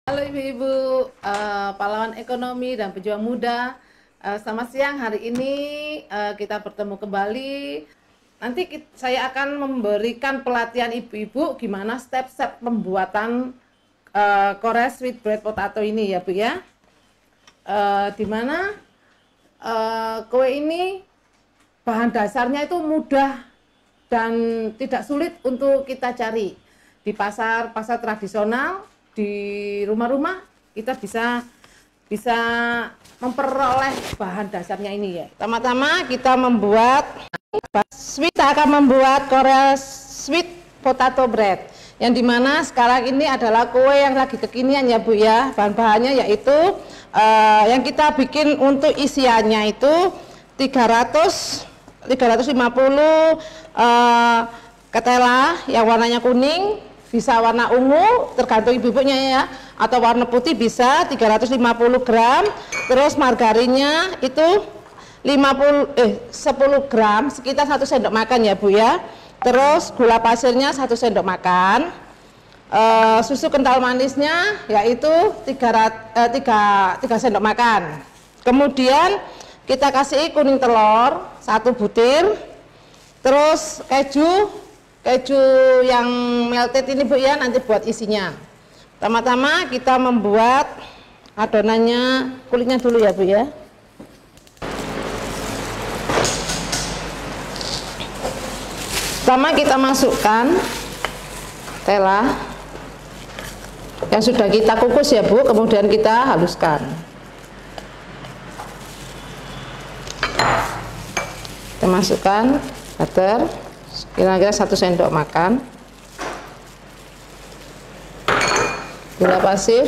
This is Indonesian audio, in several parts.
Halo ibu-ibu, pahlawan ekonomi dan pejuang muda. Selamat siang, hari ini kita bertemu kembali. Nanti saya akan memberikan pelatihan ibu-ibu gimana step-step pembuatan Korea sweet bread potato ini ya Bu ya. Dimana kue ini bahan dasarnya itu mudah dan tidak sulit untuk kita cari di pasar tradisional, di rumah-rumah kita bisa memperoleh bahan dasarnya ini ya. Pertama-tama kita akan membuat Korea sweet potato bread, yang dimana sekarang ini adalah kue yang lagi kekinian ya Bu ya. Bahan-bahannya yaitu yang kita bikin untuk isiannya itu 350 ketela yang warnanya kuning, bisa warna ungu tergantung ibu-ibunya ya, atau warna putih bisa 350 gram. Terus margarinnya itu 10 gram, sekitar 1 sendok makan ya Bu ya. Terus gula pasirnya 1 sendok makan. Susu kental manisnya yaitu 3 sendok makan. Kemudian kita kasih kuning telur 1 butir. Terus keju yang melted ini Bu ya, nanti buat isinya. Pertama-tama kita membuat adonannya, kulitnya dulu ya Bu ya. Pertama kita masukkan tela yang sudah kita kukus ya Bu, kemudian kita haluskan. Kita masukkan butter kira-kira 1 sendok makan, gula pasir,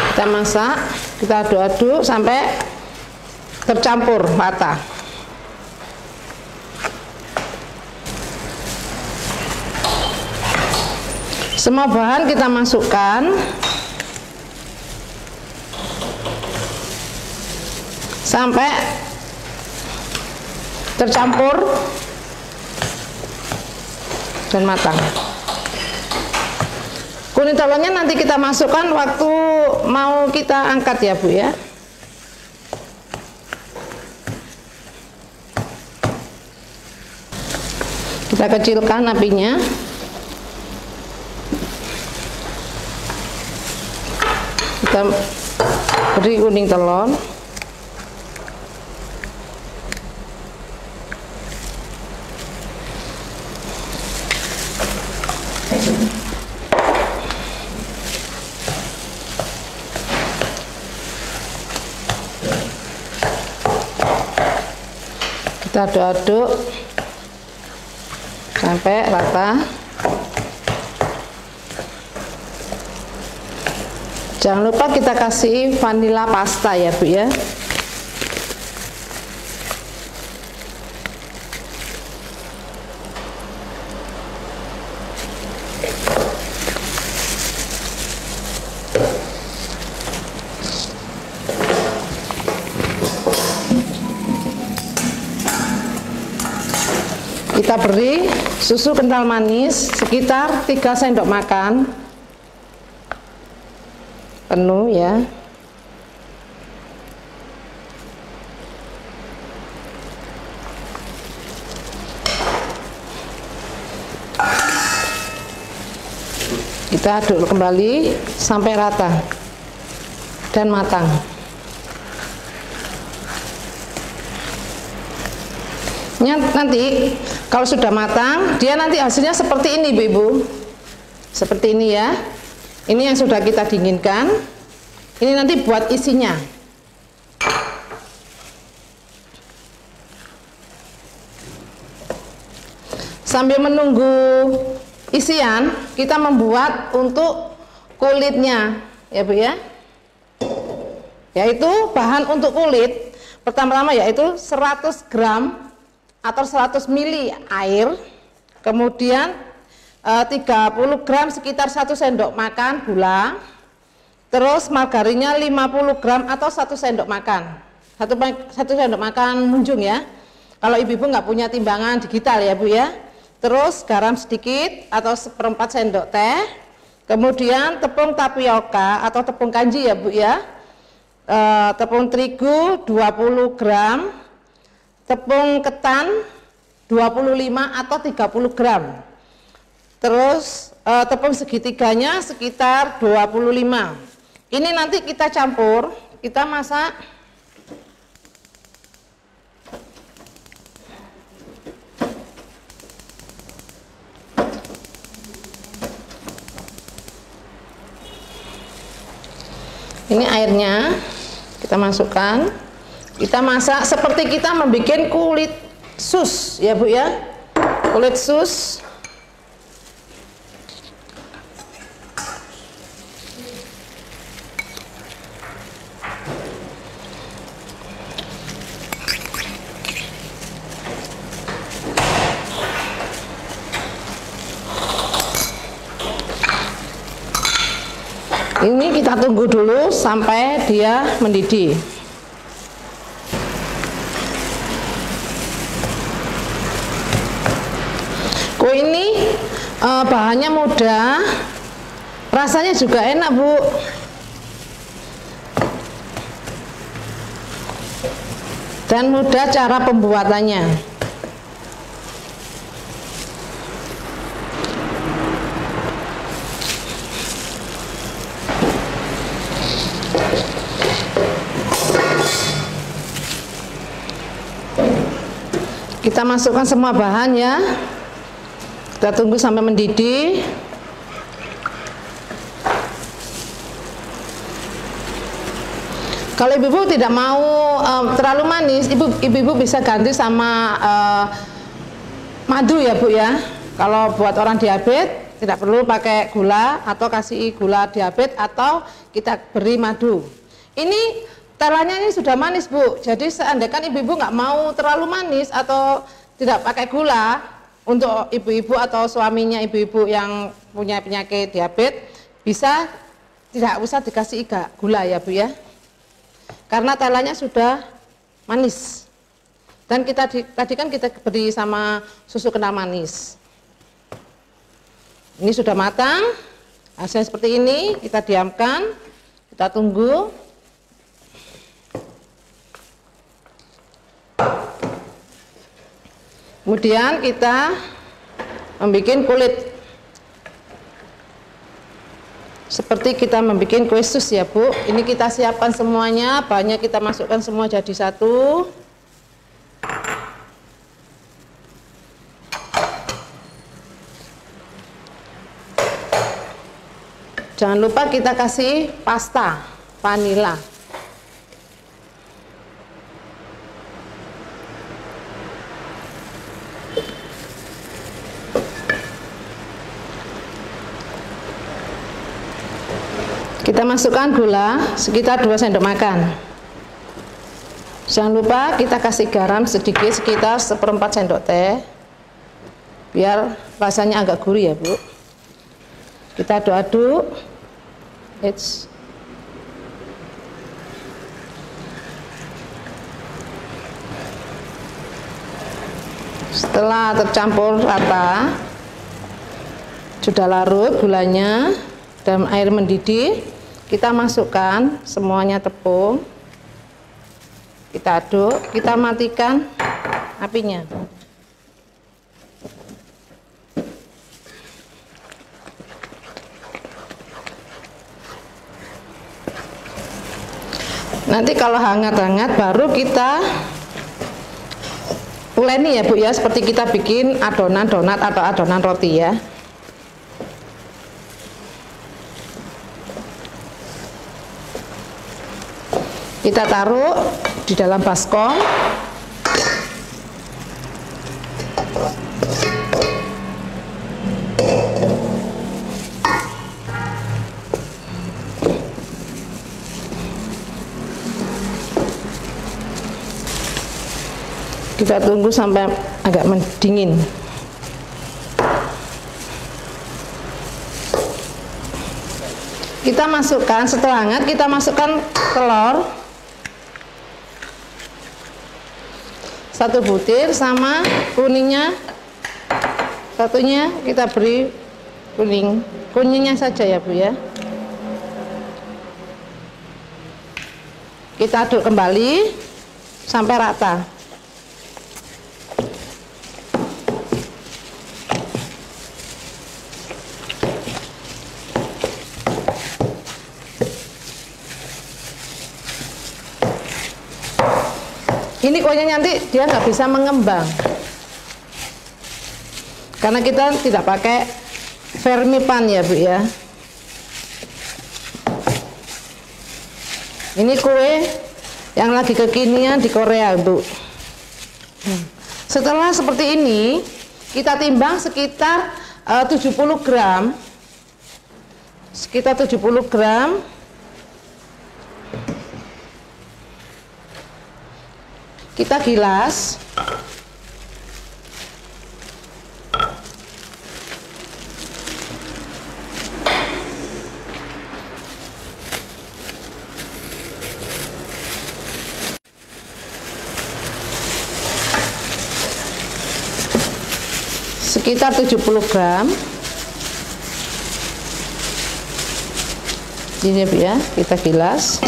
kita masak, kita aduk-aduk sampai tercampur rata. Semua bahan kita masukkan sampai tercampur dan matang. Kuning telurnya nanti kita masukkan waktu mau kita angkat ya Bu ya. Kita kecilkan apinya. Kita beri kuning telur. Kita aduk-aduk sampai rata. Jangan lupa kita kasih vanila pasta ya Bu ya. Kita beri susu kental manis sekitar 3 sendok makan penuh ya. Kita aduk kembali sampai rata dan matang. Nanti kalau sudah matang, dia nanti hasilnya seperti ini Bu-ibu. Seperti ini ya. Ini yang sudah kita dinginkan. Ini nanti buat isinya. Sambil menunggu isian, kita membuat untuk kulitnya ya Bu ya. Yaitu bahan untuk kulit pertama-tama yaitu 100 gram atau 100 ml air, kemudian 30 gram sekitar 1 sendok makan gula, terus margarinnya 50 gram atau 1 sendok makan, 1 sendok makan munjung ya. Kalau ibu-ibu nggak punya timbangan digital ya Bu ya, terus garam sedikit atau 1/4 sendok teh, kemudian tepung tapioka atau tepung kanji ya Bu ya, tepung terigu 20 gram, tepung ketan 25 atau 30 gram, terus tepung segitiganya sekitar 25. Ini nanti kita campur, kita masak. Ini airnya kita masukkan, kita masak seperti kita membuat kulit sus ya Bu ya, kulit sus. Ini kita tunggu dulu sampai dia mendidih. Kue ini bahannya mudah, rasanya juga enak Bu. Dan mudah cara pembuatannya. Kita masukkan semua bahan ya, kita tunggu sampai mendidih. Kalau ibu-ibu tidak mau terlalu manis, ibu-ibu bisa ganti sama madu ya Bu ya. Kalau buat orang diabetes tidak perlu pakai gula, atau kasih gula diabetes, atau kita beri madu. Ini telanya ini sudah manis Bu, jadi seandainya ibu-ibu nggak mau terlalu manis atau tidak pakai gula, untuk ibu-ibu atau suaminya ibu-ibu yang punya penyakit diabetes, bisa tidak usah dikasih gula ya Bu ya, karena telanya sudah manis. Dan tadi kan kita beri sama susu kental manis. Ini sudah matang, hasilnya seperti ini, kita diamkan, kita tunggu. Kemudian kita membuat kulit seperti kita membuat kue sus ya Bu. Ini kita siapkan semuanya, bahannya kita masukkan semua jadi satu. Jangan lupa kita kasih pasta vanila. Kita masukkan gula sekitar 2 sendok makan. Jangan lupa kita kasih garam sedikit sekitar 1/4 sendok teh, biar rasanya agak gurih ya Bu. Kita aduk-aduk. Setelah tercampur rata, sudah larut gulanya dan air mendidih, kita masukkan semuanya tepung, kita aduk, kita matikan apinya. Nanti kalau hangat-hangat baru kita uleni ya Bu ya, seperti kita bikin adonan donat atau adonan roti ya. Kita taruh di dalam baskom. Kita tunggu sampai agak mendingin. Kita masukkan, setelah hangat kita masukkan telur 1 butir sama kuningnya Satunya kita beri kuningnya saja ya Bu ya. Kita aduk kembali sampai rata. Ini kuahnya nanti dia nggak bisa mengembang karena kita tidak pakai vermipan ya Bu ya. Ini kue yang lagi kekinian di Korea Bu. Setelah seperti ini kita timbang sekitar 70 gram, sekitar 70 gram. Kita gilas. Sekitar 70 gram. Ini ya, kita gilas.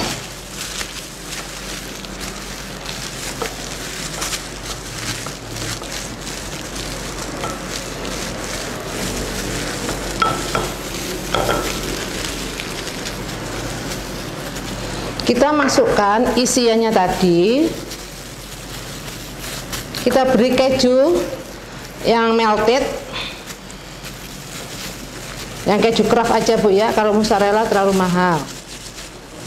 Kita masukkan isiannya tadi. Kita beri keju yang melted, yang keju Kraft aja Bu ya, kalau mozzarella terlalu mahal.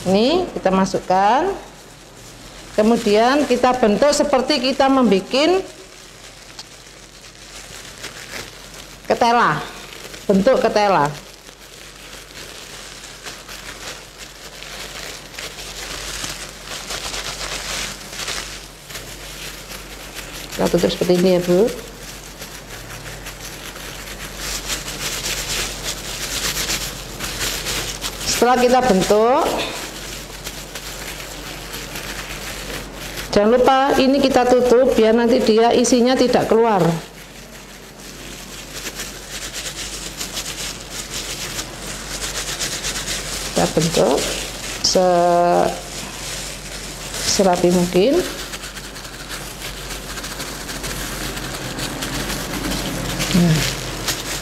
Ini kita masukkan, kemudian kita bentuk seperti kita membuat ketela, bentuk ketela. Kita tutup seperti ini ya Bu. Setelah kita bentuk, jangan lupa ini kita tutup biar nanti dia isinya tidak keluar. Kita bentuk serapi mungkin.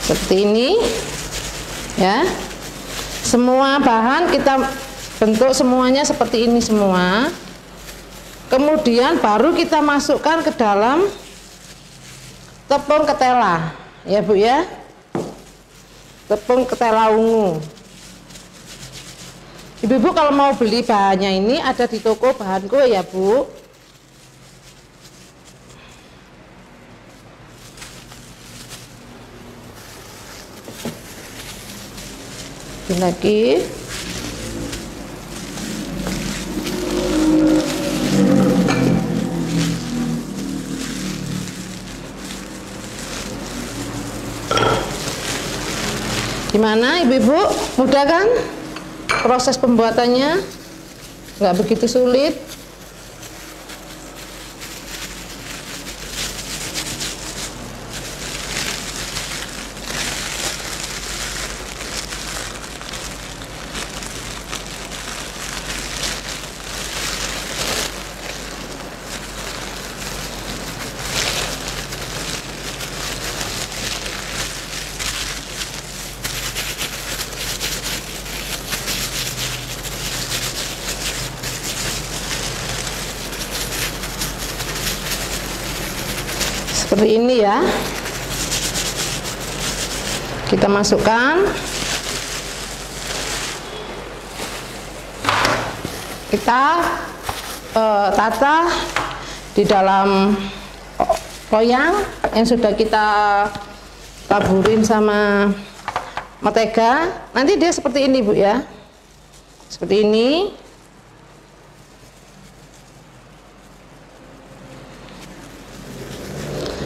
Seperti ini ya, semua bahan kita bentuk semuanya seperti ini semua, kemudian baru kita masukkan ke dalam tepung ketela ya Bu ya, tepung ketela ungu. Ibu-ibu kalau mau beli bahannya ini ada di toko bahan kue ya Bu. Lagi gimana ibu-ibu, mudah kan proses pembuatannya, nggak begitu sulit. Seperti ini ya, kita masukkan, kita tata di dalam loyang yang sudah kita taburin sama mentega. Nanti dia seperti ini Bu ya, seperti ini.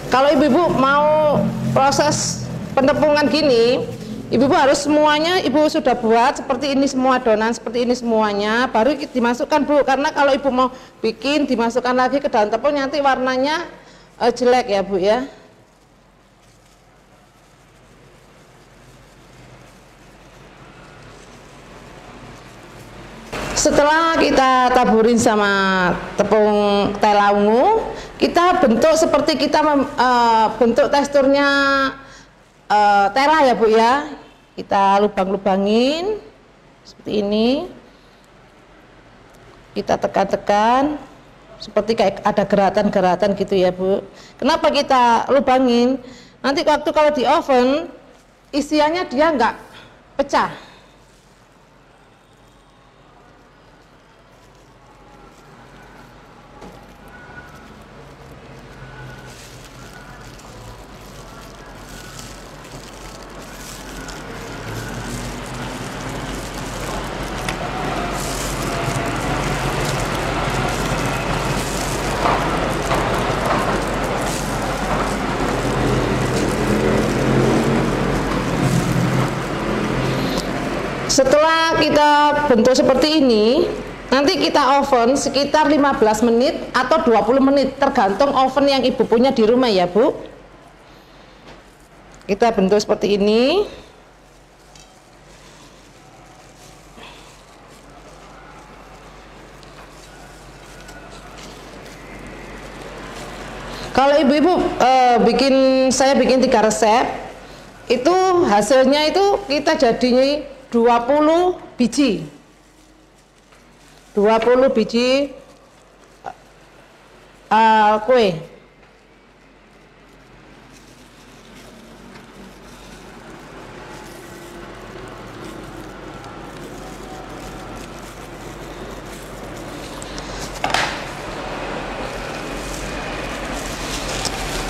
Kalau ibu-ibu mau proses penepungan gini, ibu-ibu harus semuanya ibu sudah buat seperti ini semua, adonan seperti ini semuanya, baru dimasukkan Bu. Karena kalau ibu mau bikin dimasukkan lagi ke dalam tepung nanti warnanya jelek ya Bu ya. Setelah kita taburin sama tepung tela ungu, kita bentuk seperti kita bentuk teksturnya tela ya Bu ya. Kita lubang-lubangin seperti ini. Kita tekan-tekan seperti kayak ada geratan-geratan gitu ya Bu. Kenapa kita lubangin? Nanti waktu kalau di oven isiannya dia nggak pecah. Setelah kita bentuk seperti ini, nanti kita oven sekitar 15 menit atau 20 menit, tergantung oven yang Ibu punya di rumah ya Bu. Kita bentuk seperti ini. Kalau ibu-ibu saya bikin 3 resep, itu hasilnya itu kita jadinya 20 biji kue.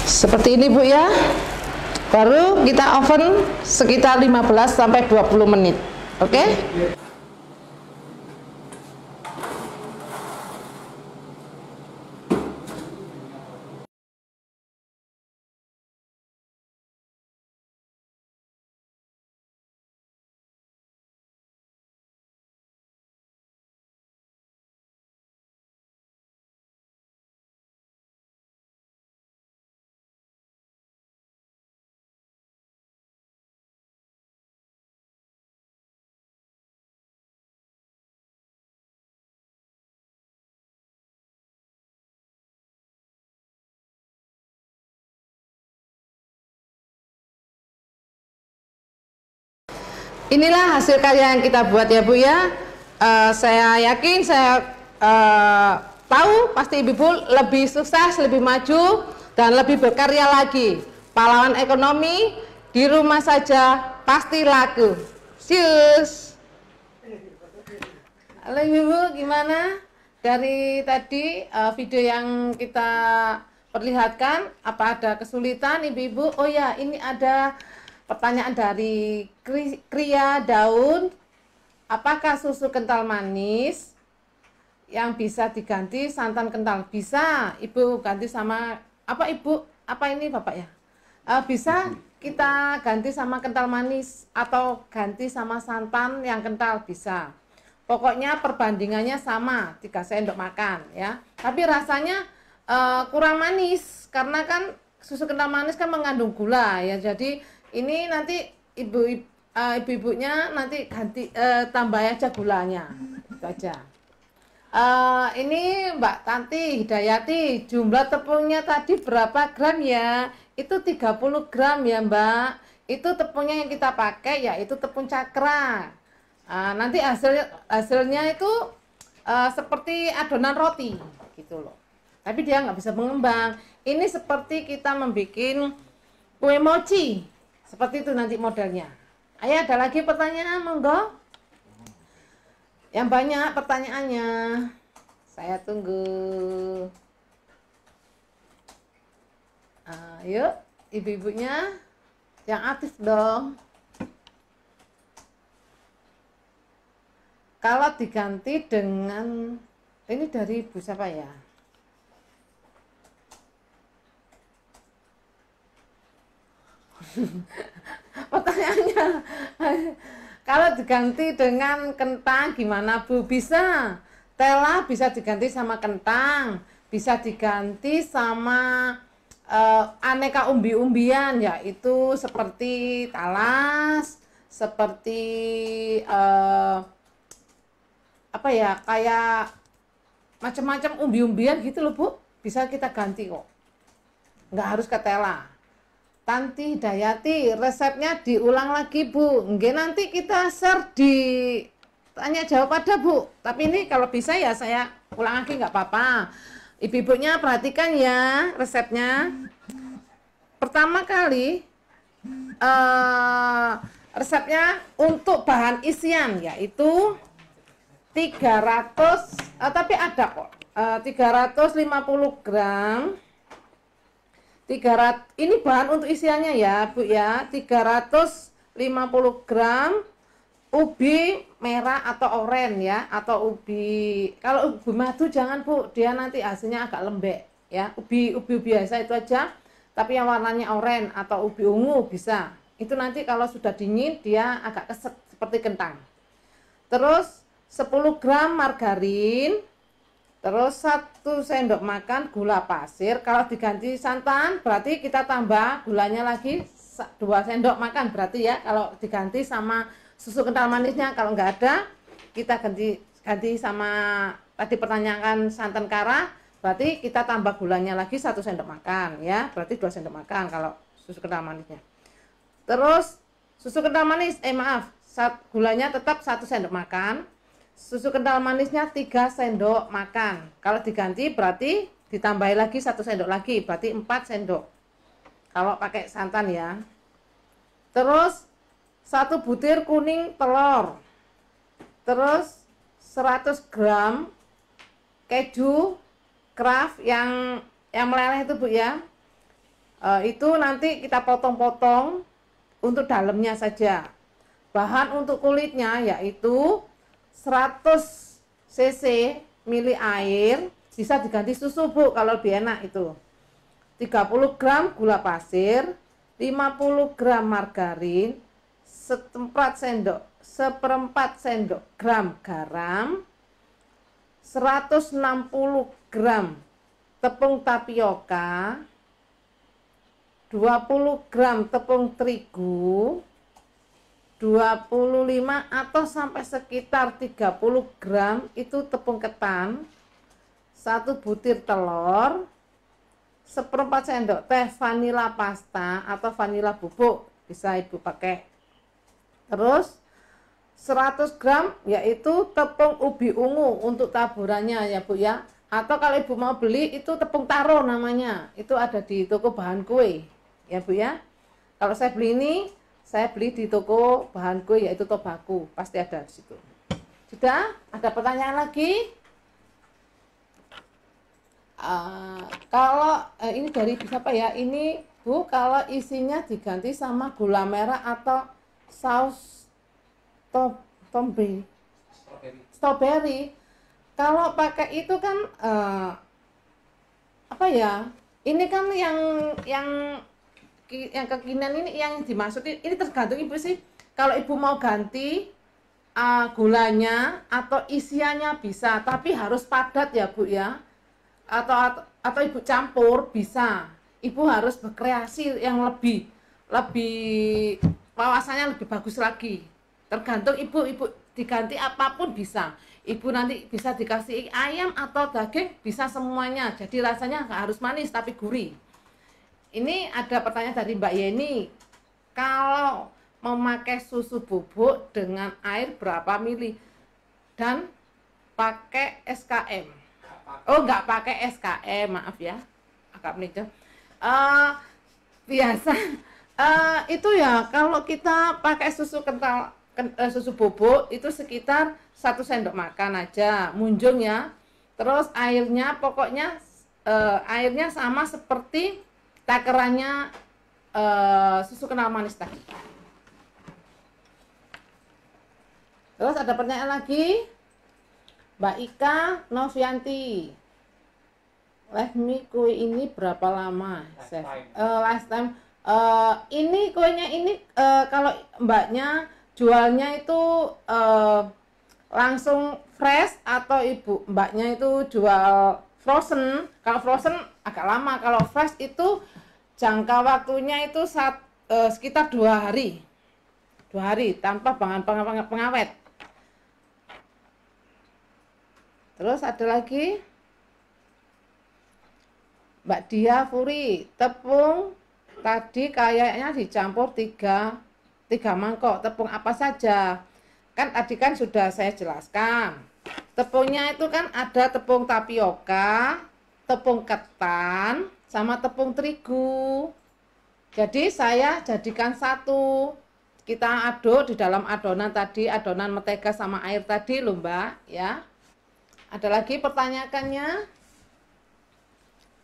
Seperti ini Bu ya. Baru kita oven sekitar 15 sampai 20 menit. Oke? Inilah hasil karya yang kita buat ya Bu ya. Saya yakin, saya tahu pasti Ibu lebih sukses, lebih maju, dan lebih berkarya lagi. Pahlawan ekonomi di rumah saja pasti laku. Cheers. Halo Ibu, gimana? Dari tadi video yang kita perlihatkan, apa ada kesulitan Ibu-ibu? Oh ya, ini ada pertanyaan dari Kria Daun, apakah susu kental manis yang bisa diganti santan kental? Bisa Ibu ganti sama apa Ibu? Apa ini Bapak ya? Bisa kita ganti sama kental manis atau ganti sama santan yang kental, bisa. Pokoknya perbandingannya sama, 3 sendok makan ya. Tapi rasanya kurang manis karena kan susu kental manis kan mengandung gula ya. Jadi ini nanti ibu-ibunya nanti ganti tambah aja gulanya, itu aja. Ini Mbak Tanti Hidayati, jumlah tepungnya tadi berapa gram ya? Itu 30 gram ya Mbak. Itu tepungnya yang kita pakai yaitu tepung cakra. Nanti hasilnya itu seperti adonan roti gitu loh. Tapi dia nggak bisa mengembang. Ini seperti kita membuat kue mochi. Seperti itu nanti modelnya. Ayo ada lagi pertanyaan, monggo. Yang banyak pertanyaannya. Saya tunggu. Yuk, ibu-ibunya yang aktif dong. Kalau diganti dengan ini dari ibu siapa ya? Pertanyaannya, kalau diganti dengan kentang gimana Bu? Bisa, tela bisa diganti sama kentang, bisa diganti sama aneka umbi-umbian, yaitu seperti talas, seperti apa ya, kayak macam-macam umbi-umbian gitu loh Bu, bisa kita ganti kok, nggak harus ketela. Tanti Hidayati, resepnya diulang lagi Bu. Nggih, nanti kita share di tanya jawab ada Bu. Tapi ini kalau bisa ya saya ulang lagi nggak apa-apa. Ibu-ibunya perhatikan ya resepnya. Pertama kali resepnya untuk bahan isian yaitu 300 tapi ada kok 350 gram 300, ini bahan untuk isiannya ya Bu ya, 350 gram ubi merah atau oren ya, atau ubi, kalau ubi madu jangan Bu, dia nanti hasilnya agak lembek ya. Ubi biasa itu aja, tapi yang warnanya oren atau ubi ungu bisa. Itu nanti kalau sudah dingin dia agak keset seperti kentang. Terus 10 gram margarin, terus 1 sendok makan gula pasir. Kalau diganti santan berarti kita tambah gulanya lagi 2 sendok makan berarti ya, kalau diganti sama susu kental manisnya. Kalau nggak ada kita ganti sama tadi pertanyaan santan kara, berarti kita tambah gulanya lagi 1 sendok makan ya, berarti 2 sendok makan kalau susu kental manisnya. Terus susu kental manis gulanya tetap 1 sendok makan, susu kental manisnya 3 sendok makan. Kalau diganti berarti ditambahi lagi 1 sendok lagi, berarti 4 sendok kalau pakai santan ya. Terus 1 butir kuning telur, terus 100 gram keju Kraft yang meleleh itu Bu ya. Itu nanti kita potong-potong untuk dalamnya saja. Bahan untuk kulitnya yaitu 100 cc mili air, bisa diganti susu Bu kalau lebih enak itu. 30 gram gula pasir, 50 gram margarin, seperempat sendok gram garam, 160 gram tepung tapioka, 20 gram tepung terigu, 25 atau sampai sekitar 30 gram itu tepung ketan, 1 butir telur, seperempat sendok teh vanila pasta atau vanila bubuk, bisa Ibu pakai. Terus 100 gram yaitu tepung ubi ungu untuk taburannya ya Bu ya. Atau kalau Ibu mau beli itu tepung taro namanya, itu ada di toko bahan kue ya Bu ya. Kalau saya beli ini, saya beli di toko bahan kue yaitu Tobacco, pasti ada di situ. Sudah? Ada pertanyaan lagi? Kalau ini dari siapa ya? Ini Bu, kalau isinya diganti sama gula merah atau saus strawberry. Kalau pakai itu kan apa ya? Ini kan yang kekinian ini yang dimaksud ini tergantung Ibu sih. Kalau Ibu mau ganti gulanya atau isiannya bisa, tapi harus padat ya Bu ya. Atau Ibu campur bisa. Ibu harus berkreasi yang lebih wawasannya lebih bagus lagi. Tergantung Ibu diganti apapun bisa. Ibu nanti bisa dikasih ayam atau daging, bisa semuanya. Jadi rasanya nggak harus manis tapi gurih. Ini ada pertanyaan dari Mbak Yeni. Kalau memakai susu bubuk dengan air berapa mili dan pakai SKM? Oh, nggak pakai SKM, maaf ya. Agak menikah. Biasa itu ya kalau kita pakai susu kental susu bubuk itu sekitar 1 sendok makan aja munjung ya. Terus airnya pokoknya airnya sama seperti takarannya susu kental manis tadi. Terus ada pertanyaan lagi, Mbak Ika Novianti. Live mie kue ini berapa lama? Last time. Ini kuenya ini kalau Mbaknya jualnya itu langsung fresh atau Mbaknya itu jual frozen? Kalau frozen agak lama, kalau fresh itu jangka waktunya itu sekitar 2 hari. 2 hari tanpa bahan pengawet. Terus ada lagi Mbak Dia Furi, tepung tadi kayaknya dicampur tiga mangkok. Tepung apa saja? Kan tadi kan sudah saya jelaskan. Tepungnya itu kan ada tepung tapioka, tepung ketan, sama tepung terigu. Jadi saya jadikan satu. Kita aduk di dalam adonan tadi, adonan mentega sama air tadi loh Mbak, ya. Ada lagi pertanyaannya?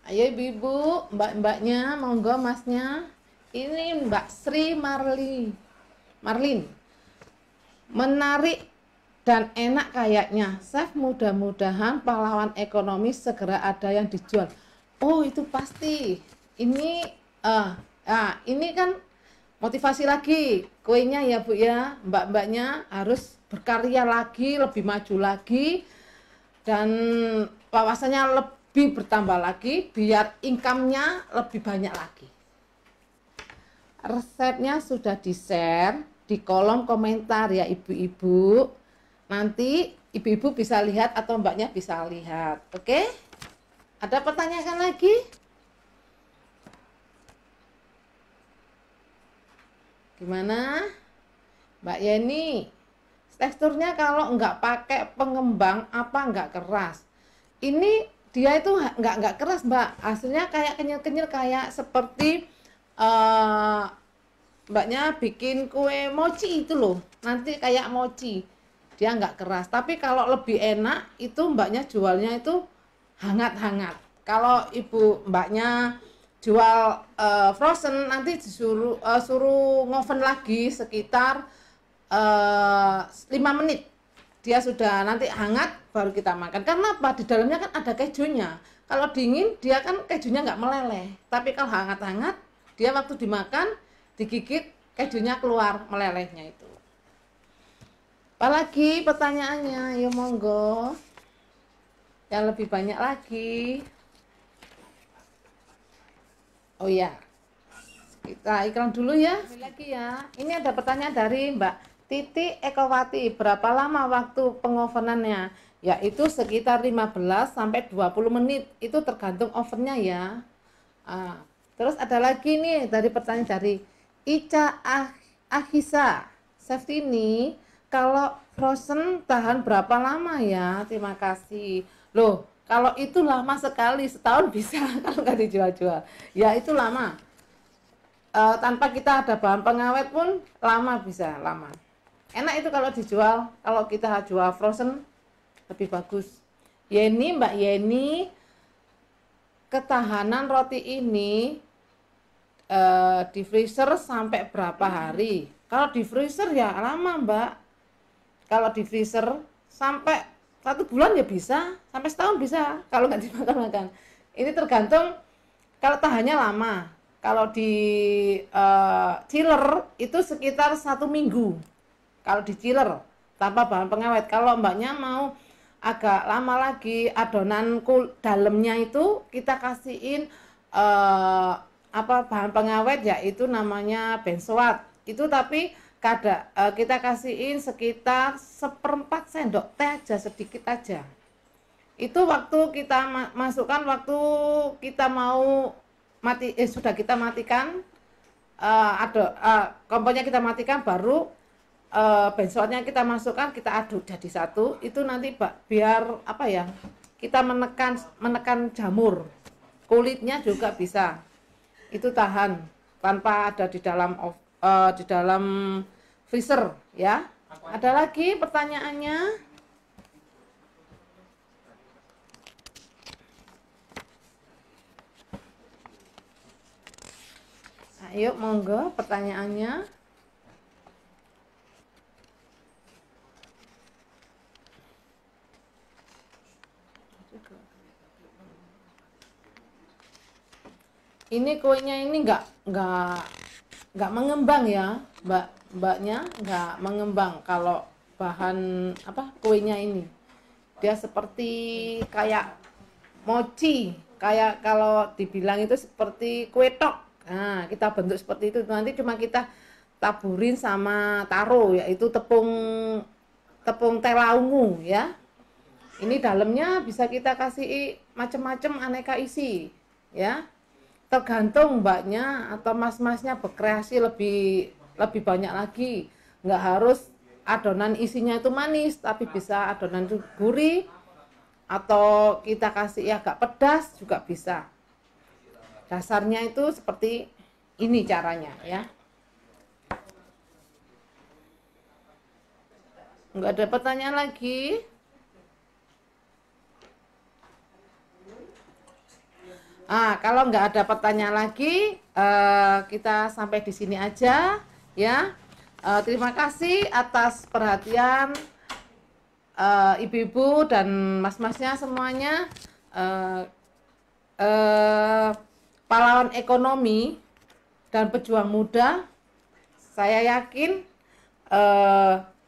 Ayo ibu-ibu, mbak-mbaknya, monggo masnya. Ini Mbak Sri Marlin. Menarik dan enak kayaknya. Chef, mudah-mudahan pahlawan ekonomi segera ada yang dijual. Oh, itu pasti. Ini ini kan motivasi lagi kuenya ya Bu ya. Mbak-mbaknya harus berkarya lagi, lebih maju lagi, dan wawasannya lebih bertambah lagi biar income-nya lebih banyak lagi. Resepnya sudah di-share di kolom komentar ya ibu-ibu. Nanti ibu-ibu bisa lihat atau mbaknya bisa lihat. Oke? Ada pertanyaan lagi? Gimana? Mbak Yeni, teksturnya kalau nggak pakai pengembang apa nggak keras? Ini dia itu nggak keras Mbak, hasilnya kayak kenyal-kenyal, kayak seperti mbaknya bikin kue mochi itu loh, nanti kayak mochi, dia nggak keras. Tapi kalau lebih enak itu mbaknya jualnya itu hangat-hangat. Kalau ibu mbaknya jual frozen, nanti disuruh suruh ngoven lagi sekitar 5 menit, dia sudah nanti hangat baru kita makan. Karena apa? Di dalamnya kan ada kejunya. Kalau dingin dia kan kejunya nggak meleleh, tapi kalau hangat-hangat dia waktu dimakan digigit kejunya keluar melelehnya itu. Apalagi pertanyaannya? Ayo monggo yang lebih banyak lagi. Oh ya, kita iklan dulu ya. Lagi ya, ini ada pertanyaan dari Mbak Titi Ekowati. Berapa lama waktu pengovenannya? Yaitu sekitar 15 sampai 20 menit. Itu tergantung ovennya ya. Terus ada lagi nih dari pertanyaan dari Ica Ahisa. Chef ini kalau frozen tahan berapa lama ya? Terima kasih. Loh, kalau itu lama sekali, setahun bisa kalau nggak dijual-jual. Ya itu lama. Tanpa kita ada bahan pengawet pun lama, bisa lama. Enak itu kalau dijual, kalau kita jual frozen lebih bagus. Yeni, Mbak Yeni, ketahanan roti ini di freezer sampai berapa hari? Kalau di freezer ya lama Mbak. Kalau di freezer sampai 1 bulan ya bisa, sampai setahun bisa kalau nggak dimakan-makan. Ini tergantung, kalau tahannya lama. Kalau di chiller itu sekitar 1 minggu. Kalau di chiller tanpa bahan pengawet. Kalau mbaknya mau agak lama lagi, adonan dalamnya itu kita kasihin bahan pengawet, yaitu namanya benzoat. Itu tapi kita kasihin sekitar 1/4 sendok teh aja, sedikit aja. Itu waktu kita masukkan, waktu kita mau sudah kita matikan, kompornya kita matikan, baru benzoatnya kita masukkan, kita aduk jadi satu. Itu nanti biar apa ya, kita menekan jamur, kulitnya juga bisa. Itu tahan tanpa ada di dalam freezer ya. Ada lagi pertanyaannya? Ayo monggo pertanyaannya. Ini kuenya ini nggak mengembang ya, mbaknya nggak mengembang. Kalau bahan kuenya ini dia seperti kayak mochi, kayak kalau dibilang itu seperti kue tok. Nah, kita bentuk seperti itu, nanti cuma kita taburin sama taro, yaitu tepung tela ungu ya. Ini dalamnya bisa kita kasih macam-macam aneka isi, ya. Tergantung mbaknya atau mas-masnya berkreasi lebih banyak lagi. Nggak harus adonan isinya itu manis, tapi bisa adonan itu gurih, atau kita kasih agak pedas juga bisa. Dasarnya itu seperti ini caranya, ya. Nggak ada pertanyaan lagi? Kalau nggak ada pertanyaan lagi, kita sampai di sini aja, ya. Terima kasih atas perhatian ibu-ibu dan mas-masnya semuanya. Pahlawan ekonomi dan pejuang muda, saya yakin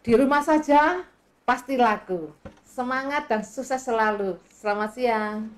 di rumah saja pasti laku. Semangat dan sukses selalu. Selamat siang.